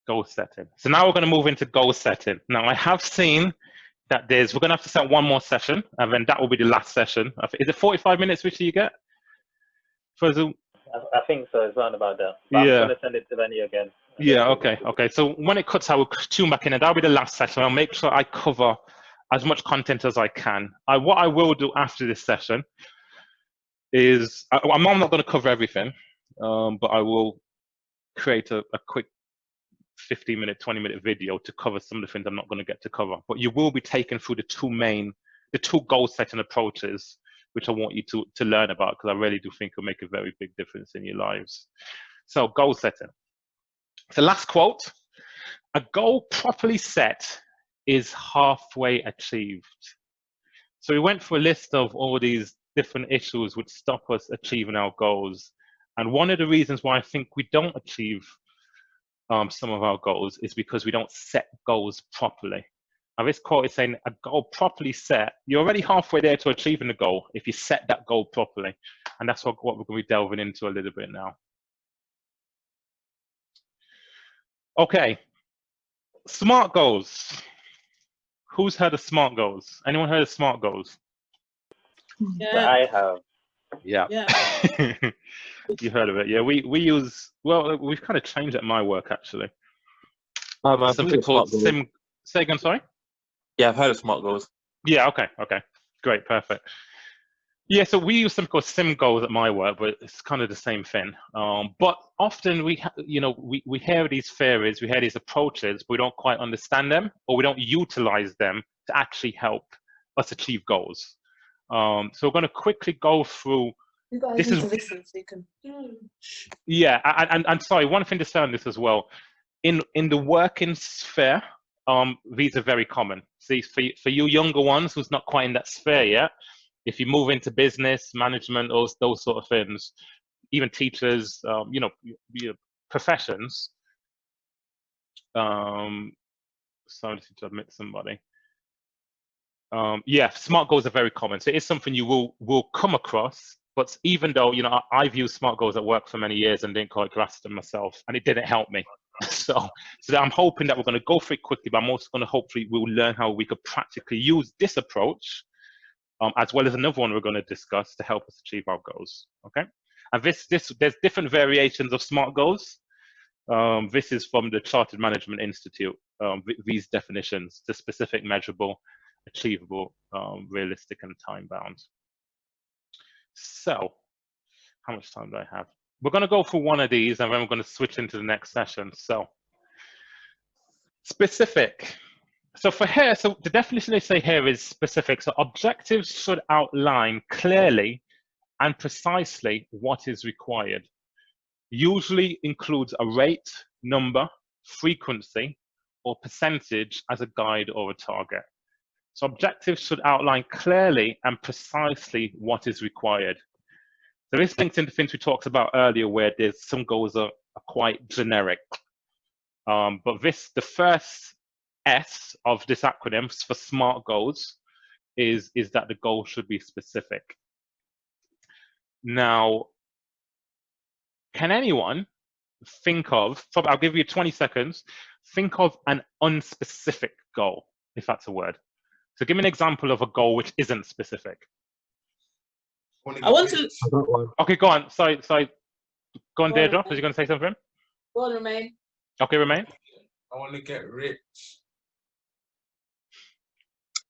Goal setting. So now we're going to move into goal setting. Now I have seen that we're going to have to set one more session, and then that will be the last session. Is it 45 minutes, which you get for Zoom? I think so. It's around about that. But Yeah. I'm going to send it to Lenny again. Yeah, okay. So when it cuts, I will tune back in, and that'll be the last session. I'll make sure I cover as much content as I can. What I will do after this session is, I'm not going to cover everything, but I will create a quick 15-minute, 20-minute video to cover some of the things I'm not going to get to cover. But you will be taken through the two goal setting approaches, which I want you to learn about, because I really do think it'll make a very big difference in your lives. So goal setting. The last quote: a goal properly set is halfway achieved. So we went through a list of all these different issues which stop us achieving our goals. And one of the reasons why I think we don't achieve some of our goals is because we don't set goals properly. Now this quote is saying a goal properly set, you're already halfway there to achieving the goal if you set that goal properly. And that's what we're going to be delving into a little bit now. Okay, SMART goals. Who's heard of SMART goals? Anyone heard of SMART goals? Yeah. I have. Yeah. You heard of it? Yeah, we use, well, we've kind of changed it in my work actually. Something called Sim. Say again, sorry? Yeah, I've heard of SMART goals. Yeah, okay, great, perfect. Yeah, so we use something called Sim goals at my work, but it's kind of the same thing. But often we hear these theories, we hear these approaches, but we don't quite understand them, or we don't utilize them to actually help us achieve goals. So we're going to quickly go through. You guys need to listen so you can. Yeah, and sorry, one thing to say on this as well. In the working sphere, these are very common. See, for you younger ones who's not quite in that sphere yet, if you move into business, management, those sort of things, even teachers, professions. Sorry to admit somebody. Yeah, SMART goals are very common. So it's something you will come across. But even though, I've used SMART goals at work for many years and didn't quite grasp them myself, and it didn't help me. So I'm hoping that we're going to go through it quickly, but I'm also going to hopefully we'll learn how we could practically use this approach, as well as another one we're going to discuss to help us achieve our goals. Okay, and there's different variations of SMART goals. This is from the Chartered Management Institute. These definitions: the specific, measurable, achievable, realistic, and time-bound. So, how much time do I have? We're going to go through one of these, and then we're going to switch into the next session. So, specific. So the definition they say here is specific. So objectives should outline clearly and precisely what is required. Usually includes a rate, number, frequency, or percentage as a guide or a target. So objectives should outline clearly and precisely what is required. So this links into things we talked about earlier, where there's some goals are quite generic. But the first S of this acronym for SMART goals is that the goal should be specific. Now, can anyone think of, I'll give you 20 seconds, think of an unspecific goal, if that's a word. So give me an example of a goal which isn't specific. I want to. Okay, go on. Sorry. Go on, Deirdre. Was you going to say something? Go on, Romain. Okay, Romain. I want to get rich.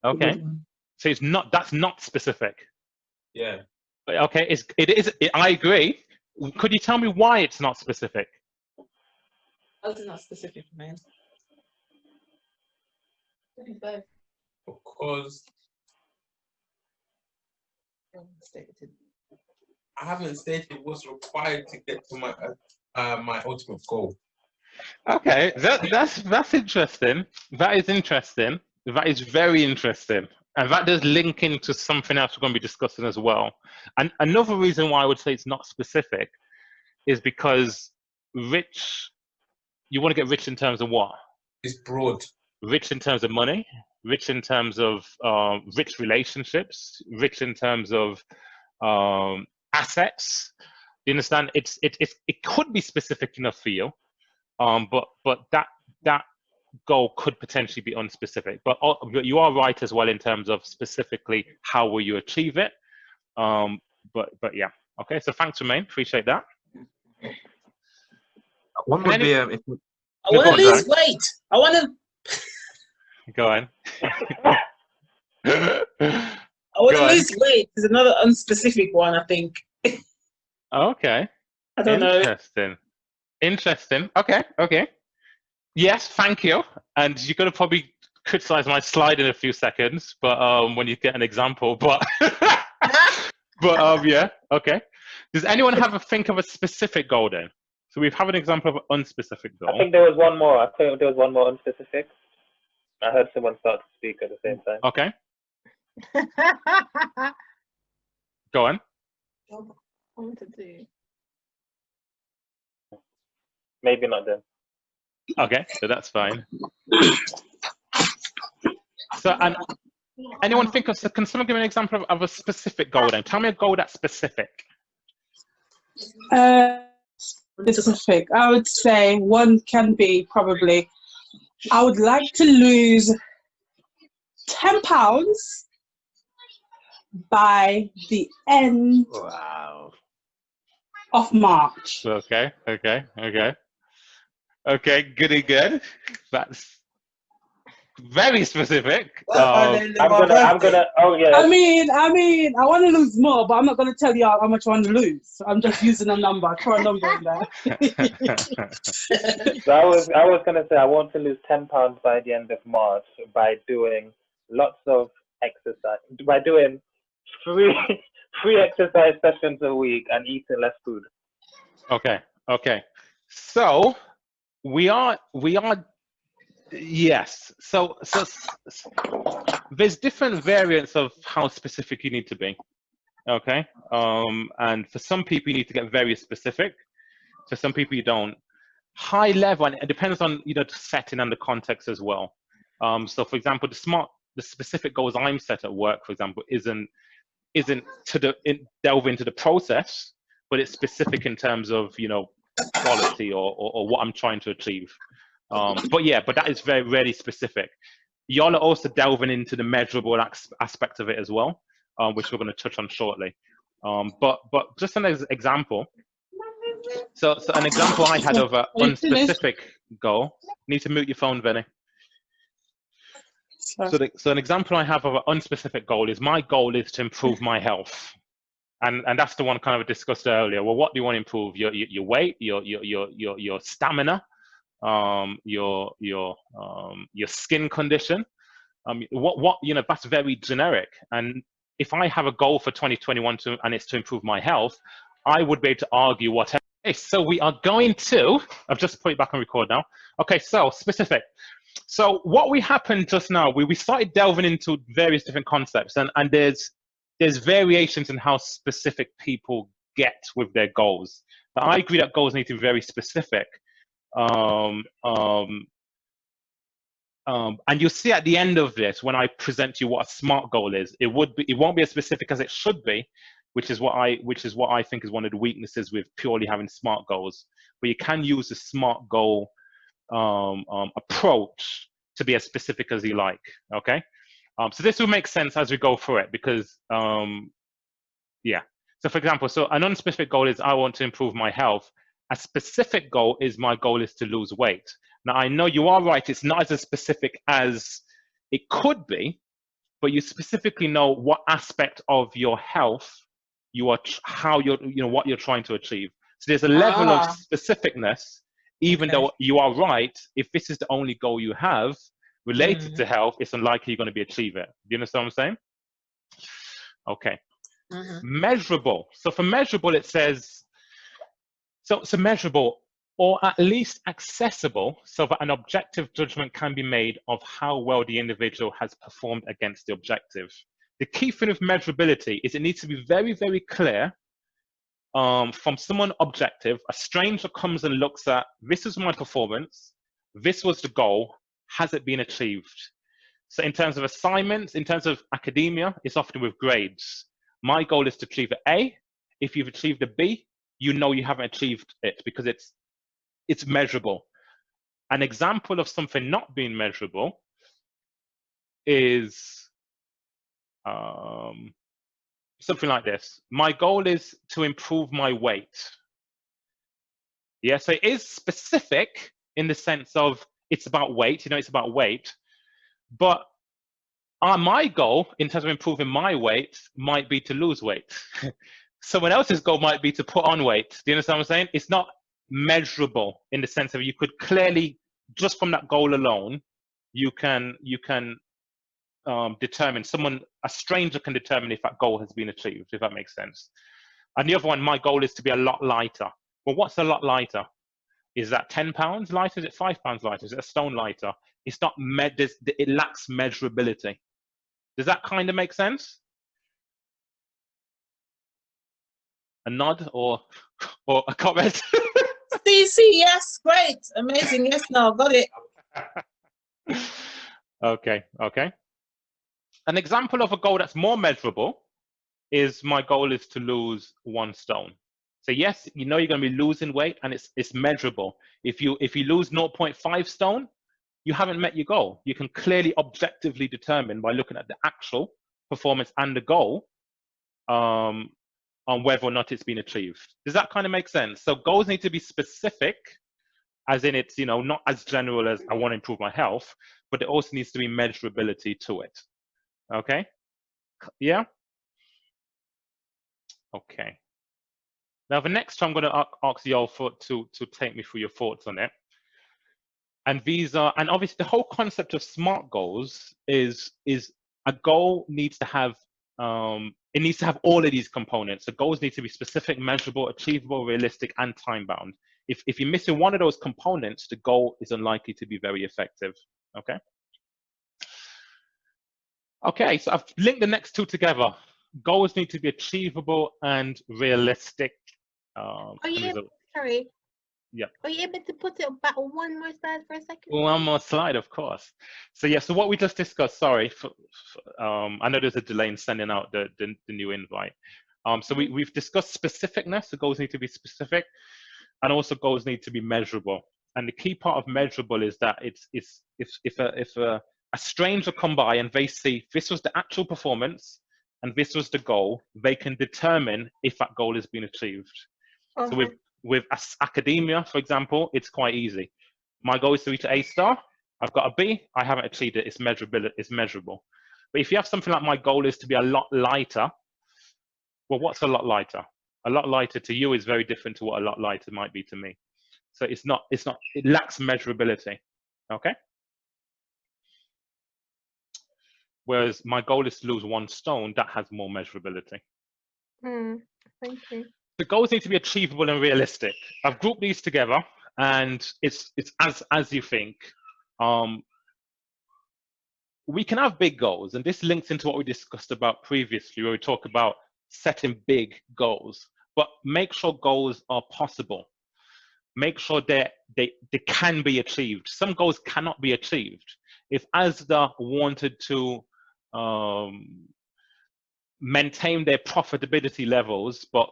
Okay. So that's not specific. Yeah. Okay, it is. I agree. Could you tell me why it's not specific? That's not specific, man. Because I haven't stated what's required to get to my ultimate goal. Okay, that's interesting. That is interesting. That is very interesting. And that does link into something else we're going to be discussing as well. And another reason why I would say it's not specific is because you want to get rich in terms of what? It's broad. Rich in terms of money, rich in terms of rich relationships, rich in terms of assets. You understand? It could be specific enough for you, but that that goal could potentially be unspecific. But you are right as well in terms of specifically how will you achieve it. But yeah, okay. So thanks, Romain. Appreciate that. One would be if I want go to on, lose Darren. weight. I want to. Go on. I want Go to on. lose weight. Is another unspecific one. I think. Okay. I don't know. Interesting. Okay. Yes, thank you. And you're going to probably criticize my slide in a few seconds, but when you get an example. But yeah. Okay. Does anyone think of a specific goal then? So we have an example of an unspecific goal. I think there was one more. I think there was one more unspecific. I heard someone start to speak at the same time. Okay. Go on. I want to do. Maybe not then. Okay, so that's fine. So, and anyone think of? Can someone give me an example of a specific goal? Then tell me a goal that's specific. Specific. I would say one can be probably. I would like to lose 10 pounds by the end Wow. of March. Okay. Good. That's very specific. I'm gonna. Oh yeah. I mean, I want to lose more, but I'm not going to tell you how much I want to lose. I'm just using a number. Throw a number in there. So I was gonna say I want to lose 10 pounds by the end of March by doing lots of exercise, by doing three exercise sessions a week and eating less food. Okay. So we are. Yes. So there's different variants of how specific you need to be. Okay. And for some people you need to get very specific. For some people you don't. High level, and it depends on the setting and the context as well. So for example, the specific goals I'm set at work, for example, isn't delve into the process, but it's specific in terms of quality or what I'm trying to achieve. But that is very, very specific. Y'all are also delving into the measurable aspect of it as well, which we're going to touch on shortly. But just an example. So an example I had of an unspecific goal. Need to mute your phone, Vinny. So an example I have of an unspecific goal is my goal is to improve my health. And that's the one kind of discussed earlier. Well, what do you want to improve? Your weight, your stamina, your skin condition. That's very generic. And if I have a goal for 2021 and it's to improve my health, I would be able to argue whatever. Okay, so we are going to. I've just put it back on record now. Okay, so specific. So what we happened just now, we started delving into various different concepts, and there's variations in how specific people get with their goals. But I agree that goals need to be very specific. And you'll see at the end of this, when I present to you what a SMART goal is, it won't be as specific as it should be, which is what I think is one of the weaknesses with purely having SMART goals. But you can use the SMART goal approach to be as specific as you like. Okay. So this will make sense as we go through it because, yeah. So for example, so an unspecific goal is I want to improve my health. A specific goal is my goal is to lose weight. Now, I know you are right. It's not as specific as it could be, but you specifically know what aspect of your health what you're trying to achieve. So there's a level of specificness, even though you are right. If this is the only goal you have related to health, it's unlikely you're going to be achieve it. Do you understand what I'm saying? Okay. Measurable. So for measurable, it says, so measurable or at least accessible so that an objective judgment can be made of how well the individual has performed against the objective. The key thing with measurability is it needs to be very, very clear from someone objective. A stranger comes and looks at, this is my performance, this was the goal, has it been achieved? So in terms of assignments, in terms of academia, it's often with grades. My goal is to achieve an A. If you've achieved a B, you know you haven't achieved it because it's measurable. An example of something not being measurable is something like this. My goal is to improve my weight. Yeah, so it is specific in the sense of it's about weight, it's about weight. But my goal in terms of improving my weight might be to lose weight. Someone else's goal might be to put on weight. Do you understand what I'm saying? It's not measurable in the sense of you could clearly, just from that goal alone, you can determine, a stranger can determine if that goal has been achieved, if that makes sense. And the other one, my goal is to be a lot lighter. Well, what's a lot lighter? Is that 10 pounds lighter? Is it 5 pounds lighter? Is it a stone lighter? It's not, it lacks measurability. Does that kind of make sense? A nod or a comment? CC, yes, great, amazing, yes, no, got it. Okay. An example of a goal that's more measurable is my goal is to lose 1 stone. So yes, you're going to be losing weight and it's measurable. If you lose 0.5 stone, you haven't met your goal. You can clearly objectively determine by looking at the actual performance and the goal on whether or not it's been achieved. Does that kind of make sense? So goals need to be specific, as in it's not as general as I want to improve my health, but it also needs to be measurability to it. Okay? Yeah? Okay. Now the next I'm going to ask you all to take me through your thoughts on it. And these are, and obviously the whole concept of SMART goals is a goal needs to have, it needs to have all of these components. The goals need to be specific, measurable, achievable, realistic, and time-bound. If you're missing one of those components, the goal is unlikely to be very effective, okay? Okay, so I've linked the next two together. Goals need to be achievable and realistic. Sorry. Yeah. Are you able to put it back one more slide for a second? One more slide, of course. So yeah, so what we just discussed, sorry, I know there's a delay in sending out the new invite. So we've discussed specificness, the goals need to be specific, and also goals need to be measurable. And the key part of measurable is that if a stranger come by and they see this was the actual performance and this was the goal, they can determine if that goal has been achieved. Okay. So with academia, for example, it's quite easy. My goal is to reach an A star. I've got a B. I haven't achieved it. It's measurable. But if you have something like my goal is to be a lot lighter, well, what's a lot lighter? A lot lighter to you is very different to what a lot lighter might be to me. So it lacks measurability. Okay. Whereas my goal is to lose 1 stone, that has more measurability. Thank you. The goals need to be achievable and realistic. I've grouped these together, and it's as you think. We can have big goals, and this links into what we discussed about previously, where we talk about setting big goals. But make sure goals are possible. Make sure they can be achieved. Some goals cannot be achieved. If ASDA wanted to maintain their profitability levels, but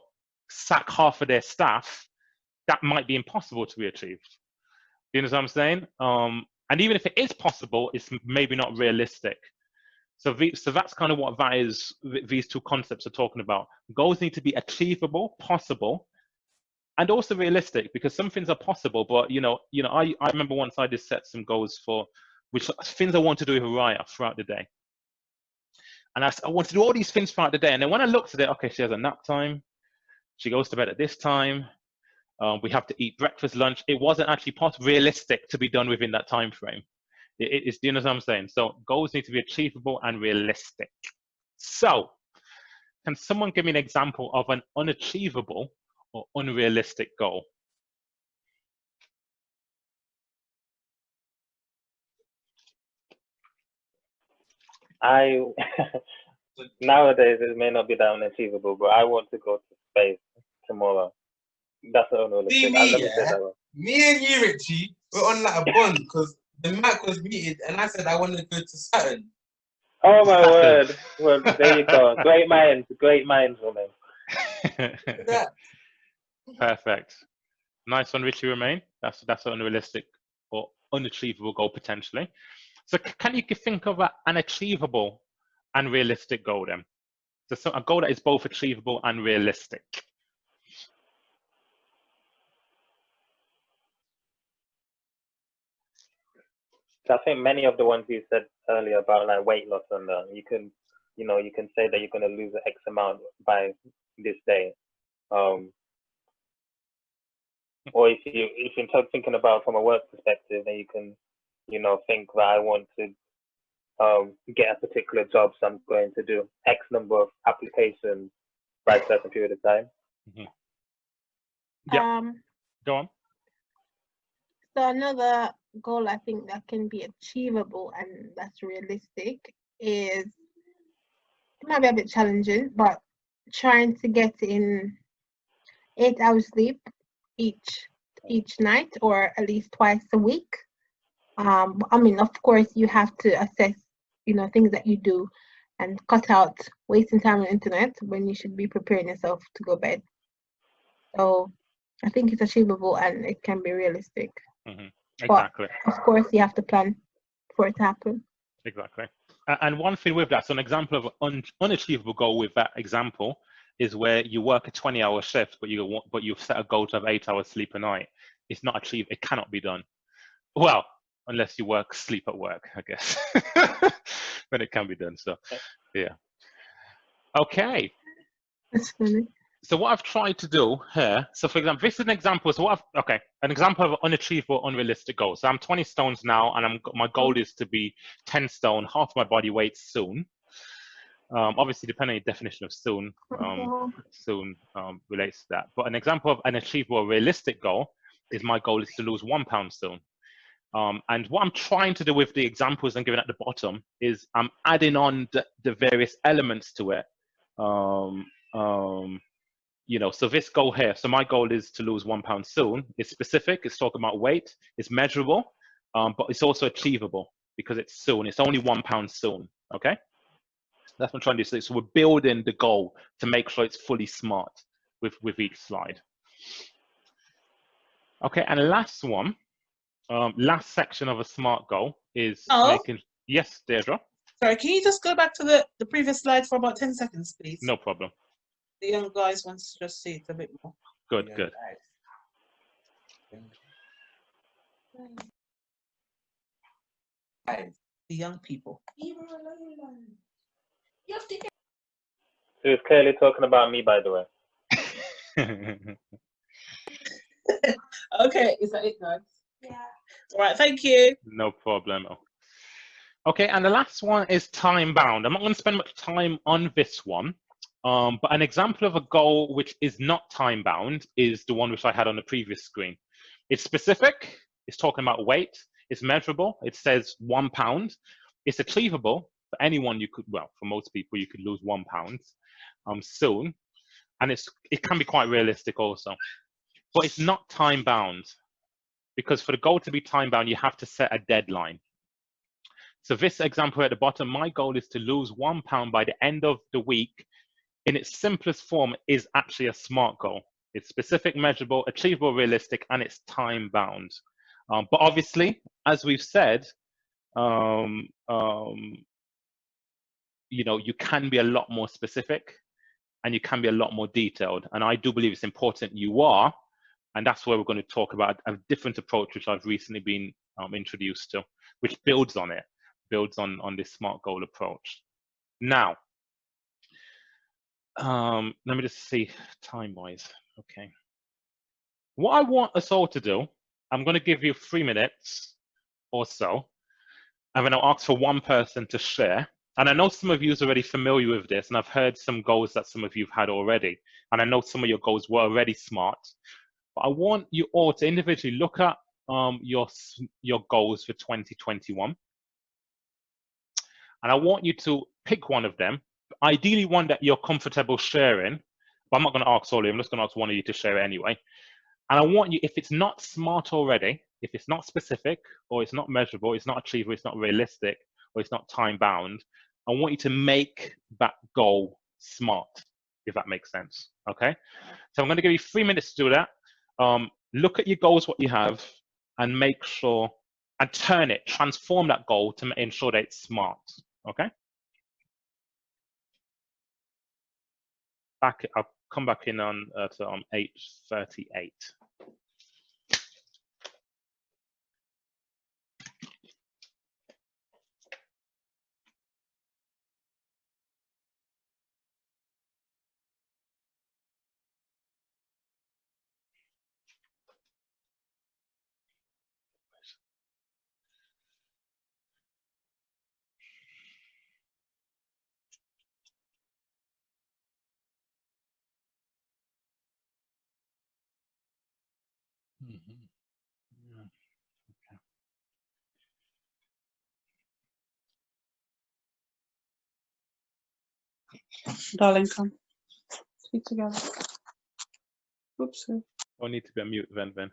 sack half of their staff, that might be impossible to be achieved. Do you know what I'm saying? And even if it is possible, it's maybe not realistic. So that's kind of what these two concepts are talking about. Goals need to be achievable, possible, and also realistic, because some things are possible, but I remember once I just set some goals for which things I want to do with Raya throughout the day. And I want to do all these things throughout the day. And then when I looked at it, okay, she has a nap time. She goes to bed at this time. We have to eat breakfast, lunch. It wasn't actually realistic to be done within that time frame. Do you know what I'm saying? So goals need to be achievable and realistic. So can someone give me an example of an unachievable or unrealistic goal? Nowadays it may not be that unachievable, but I want to go to space tomorrow. That's the only See me, me and you, Richie, we're on like a bond because the mic was muted and I said I want to go to Saturn. Oh my word! Well, there you go. Great minds, woman. Perfect. Nice one, Richie Romain. That's an unrealistic or unachievable goal potentially. So can you think of an achievable and realistic goal then? So a goal that is both achievable and realistic. I think many of the ones you said earlier about like weight loss and you can, you know, you can say that you're going to lose X amount by this day. Or if you're thinking about from a work perspective, then you can, you know, think that I want to get a particular job, so I'm going to do X number of applications by a certain period of time. Yeah. Go on. So another goal I think that can be achievable and that's realistic is, it might be a bit challenging, but trying to get in 8 hours sleep each night, or at least twice a week. I mean, of course, you have to assess, you know, things that you do and cut out wasting time on the internet when you should be preparing yourself to go bed. So I think it's achievable and it can be realistic. Exactly. But of course, you have to plan for it to happen. Exactly. And one thing with that, so an example of an unachievable goal with that example is where you work a 20-hour shift, but you've set a goal to have 8 hours sleep a night. It's not achieved. It cannot be done. Well, unless you sleep at work, I guess. But it can be done. So, yeah. Okay. That's funny. So what I've tried to do here, so for example, this is an example. So an example of an unachievable, unrealistic goal. So I'm 20 stones now, and my goal is to be 10 stone, half my body weight soon. Obviously, depending on your definition of soon, soon relates to that. But an example of an achievable, realistic goal is my goal is to lose 1 pound soon. And what I'm trying to do with the examples I'm giving at the bottom is I'm adding on the various elements to it. You know, so this goal here, so my goal is to lose 1 pound soon. It's specific, it's talking about weight, it's measurable, but it's also achievable because it's soon. It's only 1 pound soon, okay? That's what I'm trying to do. So we're building the goal to make sure it's fully smart with each slide. Okay, and the last one, last section of a SMART goal is making, yes, Deirdre? Sorry, can you just go back to the previous slide for about 10 seconds, please? No problem. The young guys want to just see it a bit more. Good, good. The young people. So he's clearly talking about me, by the way. Okay, is that it, guys? Yeah. All right, thank you. No problem. Okay, and the last one is time bound. I'm not going to spend much time on this one, but an example of a goal which is not time bound is the one which I had on the previous screen. It's specific, it's talking about weight, it's measurable, it says 1 pound, it's achievable for anyone. You could, well, for most people, you could lose 1 pound soon, and it can be quite realistic also, but it's not time bound, because for the goal to be time bound, you have to set a deadline. So this example at the bottom, my goal is to lose 1 pound by the end of the week. In its simplest form is actually a SMART goal. It's specific, measurable, achievable, realistic, and it's time bound. But obviously, as we've said, you know, you can be a lot more specific and you can be a lot more detailed. And I do believe it's important you are. And that's where we're going to talk about a different approach, which I've recently been introduced to, which builds on it, builds on this SMART goal approach. Now, let me just see time-wise. Okay. What I want us all to do, I'm going to give you 3 minutes or so. I'm going to ask for one person to share. And I know some of you are already familiar with this, and I've heard some goals that some of you have had already. And I know some of your goals were already SMART. But I want you all to individually look at your goals for 2021. And I want you to pick one of them, ideally one that you're comfortable sharing. But I'm not going to ask all of you, I'm just going to ask one of you to share it anyway. And I want you, if it's not SMART already, if it's not specific, or it's not measurable, it's not achievable, it's not realistic, or it's not time bound, I want you to make that goal SMART, if that makes sense, okay? So I'm going to give you 3 minutes to do that. Look at your goals, what you have, and make sure and turn it, transform that goal to ensure that it's smart. Okay. I'll come back in on 8:38. Yeah. Darling, come. Speak together. Oops. I need to be on mute, Ven.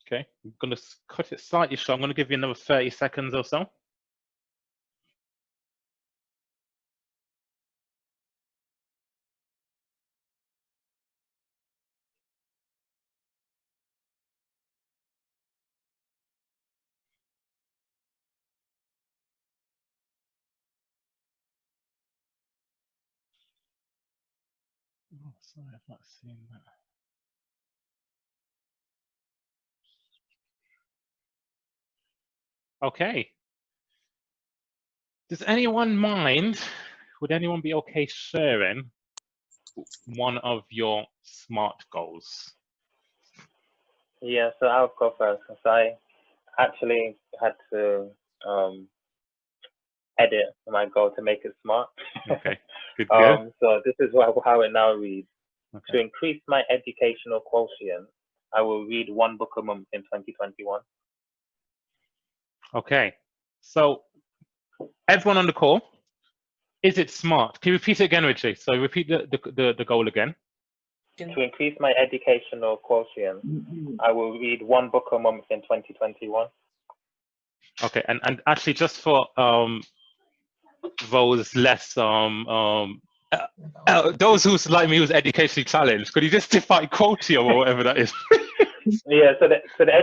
Okay, I'm going to cut it slightly short. I'm going to give you another 30 seconds or so. Oh, sorry, I've not seen that. Okay. Does anyone mind? Would anyone be okay sharing one of your SMART goals? Yeah, so I'll go first. So I actually had to edit my goal to make it smart. Okay, good. So this is how it now reads. Okay. To increase my educational quotient, I will read 1 book a month in 2021. Okay, so everyone on the call, is it smart? Can you repeat it again, Richie? So repeat the goal again. To increase my educational quotient, I will read 1 book a month in 2021. Okay, and actually just for those less those who's like me who's educationally challenged, could you just define quotient or whatever that is? Yeah, so the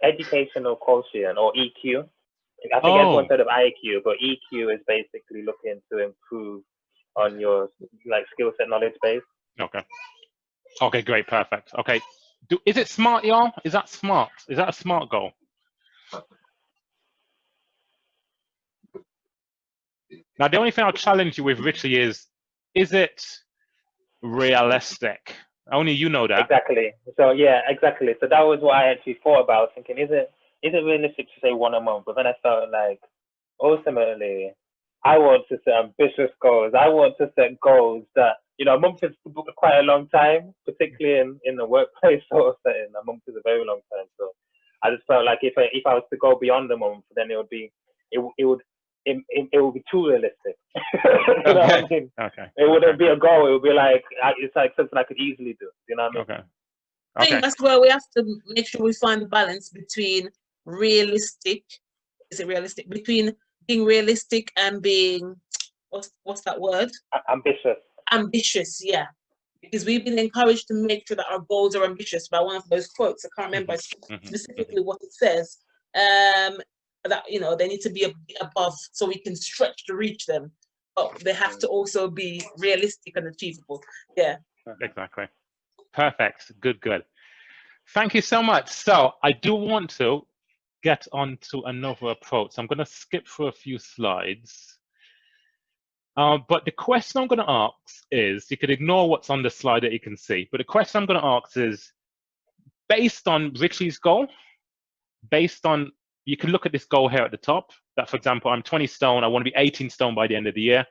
educational quotient, or EQ. I think everyone said of IQ, but EQ is basically looking to improve on your skill set, knowledge base. Okay. Okay, great, perfect. Okay, is it smart, y'all? Is that smart? Is that a smart goal? Now, the only thing I'll challenge you with, Richie, is it realistic? Only you know that. Exactly. So yeah, exactly. So that was what I actually thought about. I was thinking, is it realistic to say 1 a month? But then I felt like, ultimately, I want to set ambitious goals. I want to set goals that, a month is quite a long time, particularly in the workplace sort of setting. A month is a very long time. So I just felt like if I was to go beyond a month, then it would be too realistic. You know what I mean? Okay. It wouldn't be a goal. It would be like, it's like something I could easily do. You know what I mean? Okay. I think that's where we have to make sure we find the balance between realistic. Is it realistic? Between being realistic and being, what's that word? Ambitious. Ambitious, yeah. Because we've been encouraged to make sure that our goals are ambitious by one of those quotes. I can't remember specifically what it says. That they need to be above so we can stretch to reach them. but they have to also be realistic and achievable. Yeah. Exactly. Perfect. Good, good. Thank you so much. So I do want to get on to another approach. I'm going to skip through a few slides. But the question I'm going to ask is, you could ignore what's on the slide that you can see, but the question I'm going to ask is, based on Richie's goal, based on, you can look at this goal here at the top, that for example, I'm 20 stone, I want to be 18 stone by the end of the year.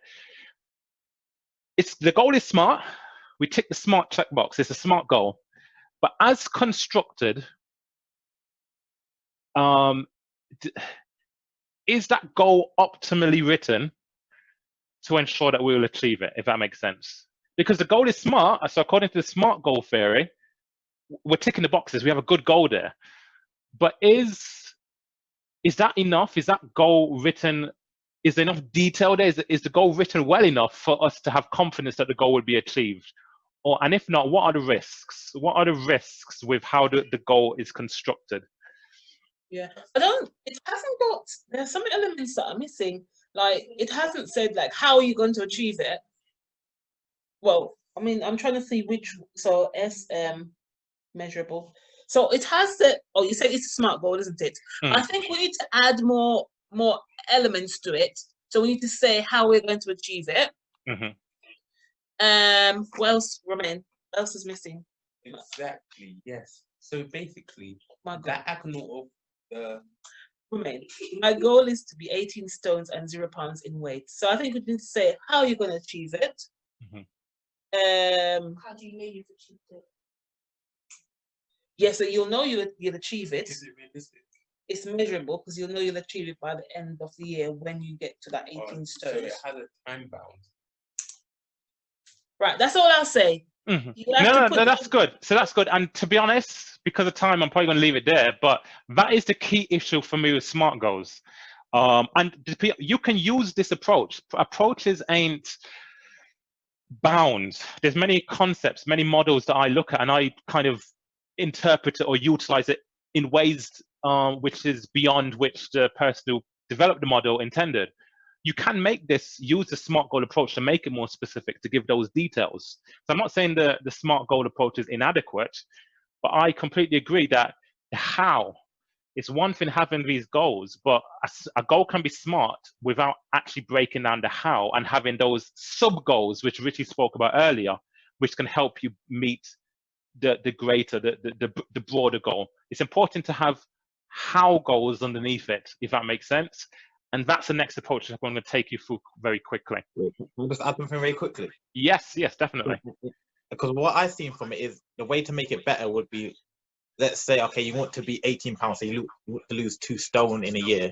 The goal is smart. We tick the smart checkbox. It's a smart goal. But as constructed, is that goal optimally written to ensure that we will achieve it, if that makes sense? Because the goal is smart, so according to the SMART goal theory, we're ticking the boxes. We have a good goal there. But is that enough? Is that goal written? Is there enough detail there? Is the goal written well enough for us to have confidence that the goal will be achieved? And if not, what are the risks? What are the risks with how the goal is constructed? Yeah, it hasn't got, there's some elements that are missing. Like, it hasn't said, like, how are you going to achieve it? Well, I mean, I'm trying to see which, so measurable. So it has the, oh, you said it's a SMART goal, isn't it? I think we need to add more elements to it. So we need to say how we're going to achieve it. What else, Romain? What else is missing? Exactly, yes. So basically, that acronym of the... Romain, my goal is to be 18 stones and 0 pounds in weight. So I think we need to say how you're going to achieve it. How do you know you've achieved it? Yeah, so you'll know you'll achieve it. Is it realistic? It's measurable because you'll know you'll achieve it by the end of the year when you get to that 18 stones. So it has a time bound. Right, that's all I'll say. No, that's good. So that's good. And to be honest, because of time, I'm probably going to leave it there. But that is the key issue for me with SMART goals. And you can use this approach. Approaches ain't bound. There's many concepts, many models that I look at, and I kind of interpret it or utilize it in ways which is beyond which the person who developed the model intended. You can use the SMART goal approach to make it more specific, to give those details. So I'm not saying the SMART goal approach is inadequate, but I completely agree that the how, it's one thing having these goals, but a goal can be smart without actually breaking down the how and having those sub goals, which Richie spoke about earlier, which can help you meet the greater, the broader goal. It's important to have how goals underneath it, if that makes sense. And that's the next approach that I'm going to take you through very quickly. Can I just add something very quickly? Yes, definitely. Because what I've seen from it is the way to make it better would be, let's say, okay, you want to be 18 pounds, so you want to lose 2 stone in a year.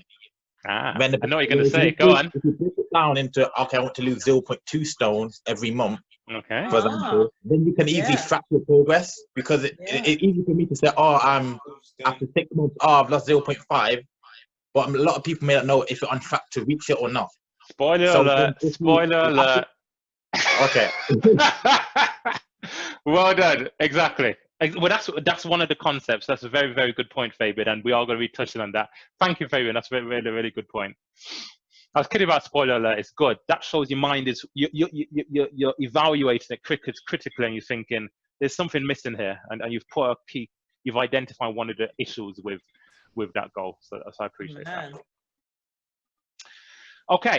I know what you're going to say. Go on. If you break it down into, okay, I want to lose 0.2 stones every month, okay, for example, then you can easily track your progress, because it's easy for me to say, oh, after 6 months, I've lost 0.5, but a lot of people may not know if you're on track to reach it or not. Spoiler alert. Spoiler alert. Okay. Well done. Exactly. Well, that's one of the concepts. That's a very, very good point, Fabian, and we are going to be touching on that. Thank you, Fabian. That's a really, really good point. I was kidding about spoiler alert. It's good. That shows your mind is you're evaluating it critically, and you're thinking there's something missing here, and you've put a key. You've identified one of the issues with that goal. So I appreciate that. Okay.